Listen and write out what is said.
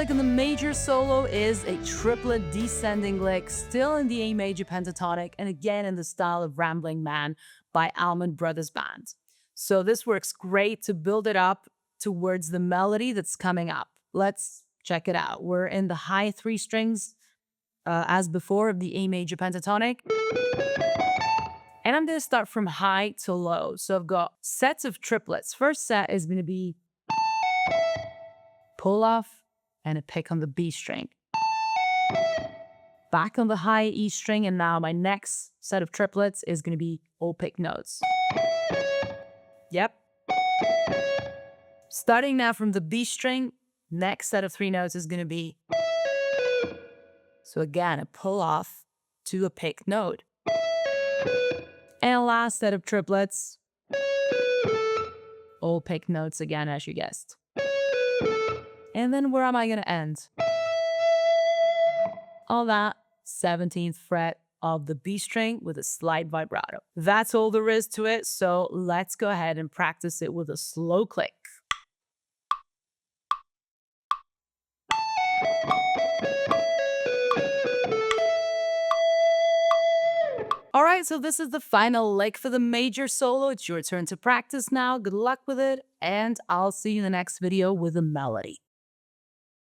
lick in the major solo is a triplet descending lick, still in the A major pentatonic, and again in the style of Rambling Man by Allman Brothers Band. So this works great to build it up towards the melody that's coming up. Let's check it out. We're in the high 3 strings, as before, of the A major pentatonic. And I'm going to start from high to low. So I've got sets of triplets. First set is going to be pull off and a pick on the B string. Back on the high E string, and now my next set of triplets is going to be all pick notes. Yep. Starting now from the B string, next set of 3 notes is going to be, so again, a pull off to a pick note. And last set of triplets, all pick notes again, as you guessed. And then where am I going to end? On that 17th fret of the B string with a slight vibrato. That's all there is to it, so let's go ahead and practice it with a slow click. All right, so this is the final lick for the major solo. It's your turn to practice now. Good luck with it, and I'll see you in the next video with a melody.